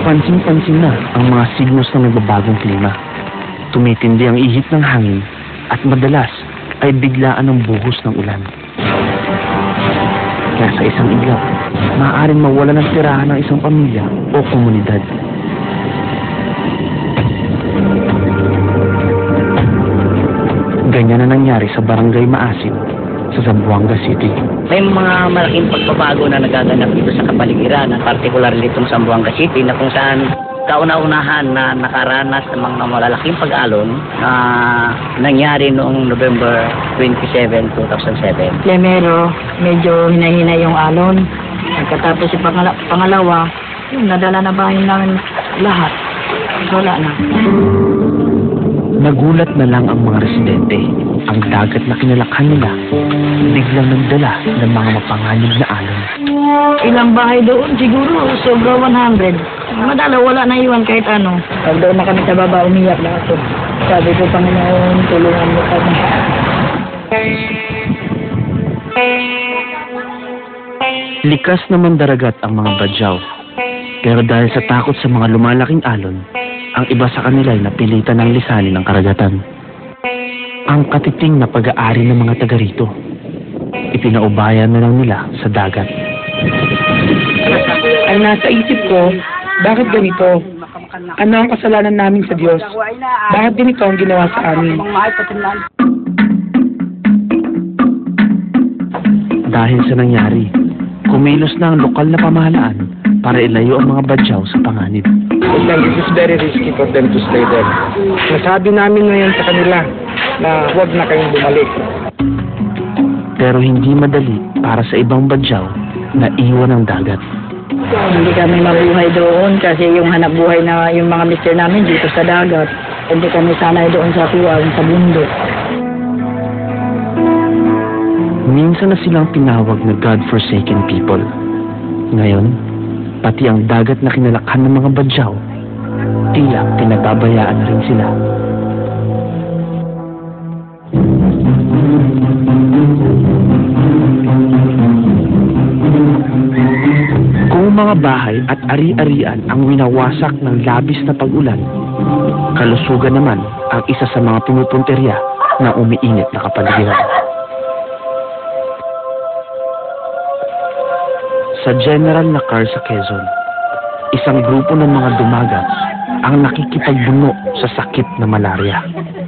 Kapansin-pansin na ang mga signos ng nagbabagong klima. Tumitindi ang ihip ng hangin at madalas ay biglaan ang buhos ng ulan. Kaya sa isang iglap, maaaring mawala ng tirahan ng isang pamilya o komunidad. Ganyan na nangyari sa Barangay Maasin sa Zamboanga City. May mga malaking pagbabago na nagaganap dito sa kapaligiran, particularly itong Zamboanga City na kung saan kauna-unahan na nakaranas ng mga malalaking pag-alon na nangyari noong November 27, 2007. Primero, medyo hinahina yung alon. Pagkatapos yung pangalawa, yung nadala na bahay namin lahat. Wala na. Nagulat na lang ang mga residente. Ang dagat na kinalakhan nila, biglang nagdala ng mga mapanganib na alon. Ilang bahay doon, siguro, sobra 100. Madala, wala na iwan kahit ano. Pag doon na kami sa baba, umiyak na ako. Sabi ko, Panginoon, tulungan mo kami. Likas naman daragat ang mga badyaw. Pero dahil sa takot sa mga lumalaking alon, ang iba sa kanila ay napilitan ng lisanin ng karagatan. Ang katiting na pag-aari ng mga taga rito, ipinaubayan na lang nila sa dagat. Ang nasa isip ko, bakit ganito? Ano ang kasalanan namin sa Diyos? Bakit ganito ang ginawa sa amin? Dahil sa nangyari, kumilos na ang lokal na pamahalaan para ilayo ang mga badyaw sa panganib. It is very risky for them to stay there. Nasabi namin ngayon sa kanila na huwag na kayong bumalik. Pero hindi madali para sa ibang badyaw na iwan ng dagat. Hindi kami mabuhay doon kasi yung hanap buhay na yung mga mister namin dito sa dagat. Hindi kami sanay doon sa tuwang, sa bundok. Minsan na silang tinawag na God-forsaken people. Ngayon, pati ang dagat na kinalakhan ng mga badyaw, tila pinababayaan na rin sila. Kung mga bahay at ari-arian ang winawasak ng labis na pag-ulan, kalusugan naman ang isa sa mga pinupunterya na umiinit na kapaligiran. Sa General Nakar sa Quezon, isang grupo ng mga dumagat ang nakikipagbuno sa sakit na malaria.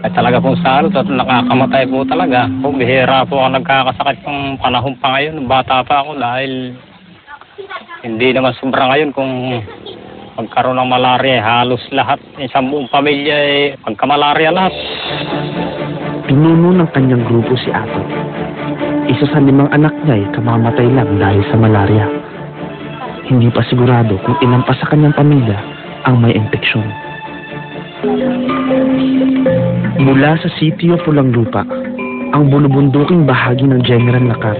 At talaga pong sa nakakamatay po talaga. Kung bihira po ang nagkakasakit ng panahon pa ngayon, bata pa ako dahil hindi naman sobra ngayon kung magkaroon ng malaria, halos lahat, isang buong pamilya pagka-malaria lahat. Pinuno ng kanyang grupo si Atot. Isa sa 5 anak niya ay kamamatay lang dahil sa malaria. Hindi pa sigurado kung ilan pa sa kanyang pamilya ang may impeksyon. Mula sa sitio Pulang Lupa, ang bulubunduking bahagi ng General Nakar,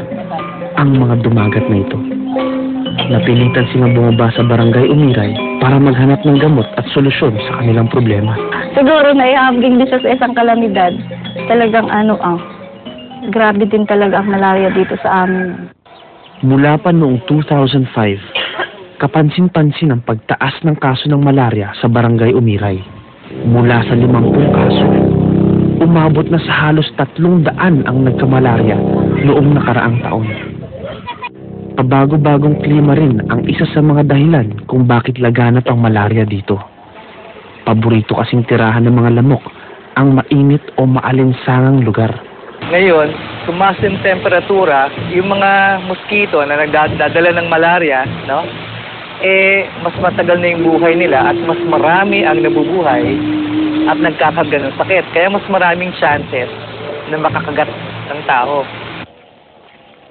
ang mga dumagat na ito. Napilitan silang bumaba sa Barangay Umiray para maghanap ng gamot at solusyon sa kanilang problema. Siguro naiambing din sa isang kalamidad. Talagang grabe din talaga ang malaria dito sa amin. Mula pa noong 2005, kapansin-pansin ang pagtaas ng kaso ng malaria sa Barangay Umiray. Mula sa 50 kaso, umabot na sa halos 300 ang nagkamalarya noong nakaraang taon. Pabago-bagong klima rin ang isa sa mga dahilan kung bakit laganap ang malaria dito. Paborito kasing tirahan ng mga lamok ang mainit o maalinsangang lugar. Ngayon, tumaas yung temperatura, yung mga mosquito na nagdadala ng malaria, no? Mas matagal na yung buhay nila at mas marami ang nabubuhay at nagkakagat ng sakit. Kaya mas maraming chances na makakagat ng tao.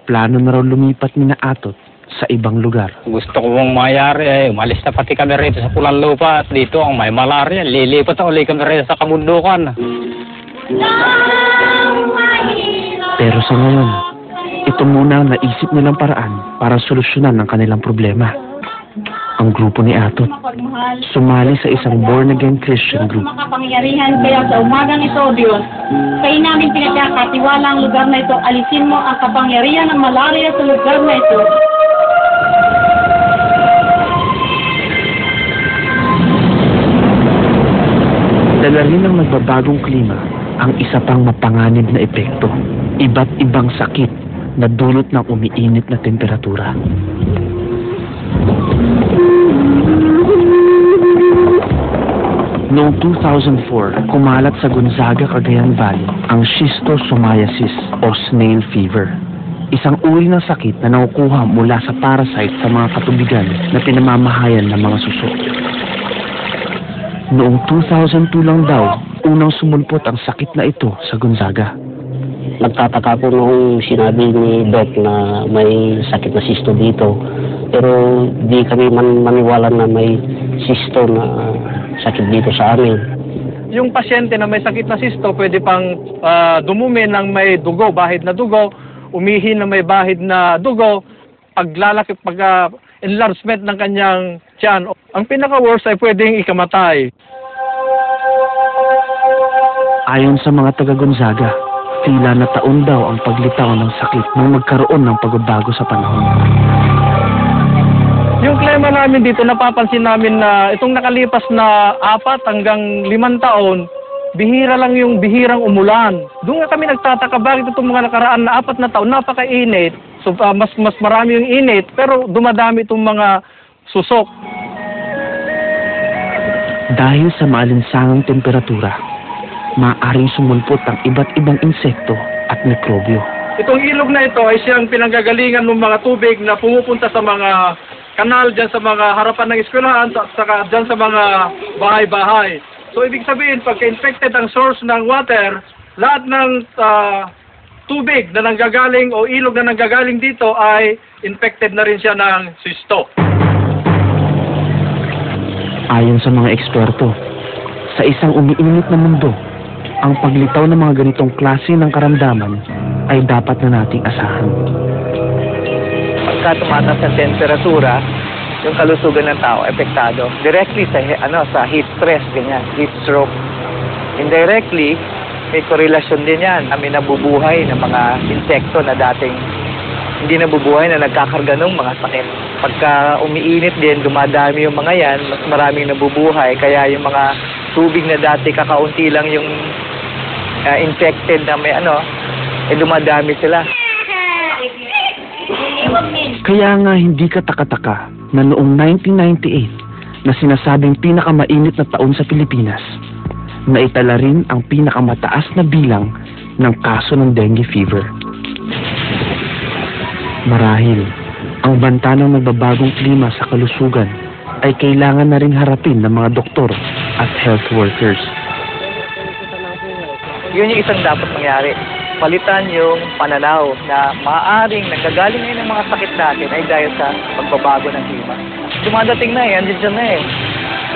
Plano na raw lumipat ni Atot sa ibang lugar. Gusto ko mong mayari, umalis na pati kami rito sa Pulang Lupa at dito ang may malaria. Lilipat na uli kami rito sa kabundukan. Pero sa ngayon, ito muna ang naisip nilang paraan para solusyonan ang kanilang problema. Ang grupo ni Atot, sumali sa isang born-again Christian group. Makapangyarihan kaya sa umagang ito, Diyos, kayo namin pinagkakatiwala ang lugar na ito. Alisin mo ang kapangyarihan ng malaria sa lugar na ito. Dala rin ng nagbabagong klima ang isa pang mapanganib na epekto. Iba't ibang sakit na dulot ng umiinit na temperatura. Noong 2004, kumalat sa Gonzaga, Cagayan Valley ang schistosomiasis o snail fever. Isang uri ng sakit na nakukuha mula sa parasite sa mga katubigan na pinamamahayan ng mga suso. Noong 2002 lang daw, unang sumulpot ang sakit na ito sa Gonzaga. Nagtataka po noong sinabi ni Doc na may sakit na cysto dito. Pero di kami maniwala na may cysto na sakit dito sa amin. Yung pasyente na may sakit na cysto, pwede pang dumumi ng may dugo, bahid na dugo, umihi na may bahid na dugo, paglalaki, enlargement ng kanyang tiyan. Ang pinaka-worst ay pwedeng ikamatay. Ayon sa mga taga Gonzaga, tila na taon daw ang paglitaw ng sakit nang magkaroon ng pagbabago sa panahon. Yung klima namin dito, napapansin namin na itong nakalipas na 4 hanggang 5 taon, bihira lang yung bihirang umulan. Doon nga kami nagtataka bakit itong mga nakaraan na 4 na taon, napakainit. So mas marami yung init, pero dumadami itong mga susok. Dahil sa maalinsangang temperatura, maaaring sumulpot ang iba't ibang insekto at mikrobyo. Itong ilog na ito ay siyang pinanggagalingan ng mga tubig na pumupunta sa mga kanal dyan sa mga harapan ng eskwelahan, saka dyan sa mga bahay-bahay. So ibig sabihin, pagka-infected ang source ng water, lahat ng tubig na nanggagaling o ilog na nanggagaling dito ay infected na rin siya ng cysto. Ayon sa mga eksperto, sa isang umiinit na mundo, ang paglitaw ng mga ganitong klase ng karamdaman ay dapat na nating asahan. Pagka tumataas ang temperatura, yung kalusugan ng tao apektado directly sa heat stress, ganyan, heat stroke. Indirectly, may korelasyon din yan. May nabubuhay ng mga insekto na dating hindi nabubuhay na nagkakarga ng mga sakit. Pagka umiinit din, dumadami yung mga yan, mas maraming nabubuhay. Kaya yung mga tubig na dati kakaunti lang yung infected na may dumadami sila. Kaya nga hindi ka taka-taka na noong 1998 na sinasabing pinakamainit na taon sa Pilipinas, naitala rin ang pinakamataas na bilang ng kaso ng dengue fever. Marahil, ang banta ng nagbabagong klima sa kalusugan ay kailangan na rin harapin ng mga doktor at health workers. Yun yung isang dapat mangyari. Palitan yung pananaw na maaaring nanggagaling ngayon ng mga sakit natin ay dahil sa pagbabago ng klima. Dumadating na andiyan na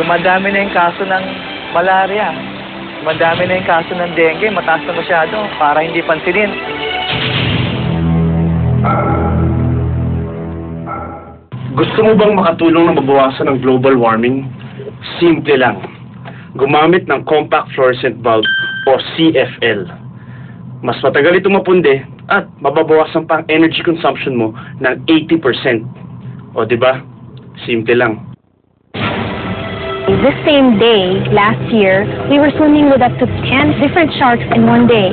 Dumadami na yung kaso ng malaria. Dumadami na yung kaso ng dengue, mataas na masyado para hindi pansinin. Gusto mo bang makatulong na mabawasan ang global warming? Simple lang. Gumamit ng Compact Fluorescent Bulb o CFL. Mas matagal ito mapundi at mababawasan pa ang energy consumption mo ng 80%. O diba? Simple lang. This same day, last year, we were swimming with up to 10 different sharks in one day.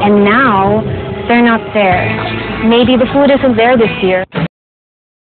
And now, they're not there. Maybe the food isn't there this year.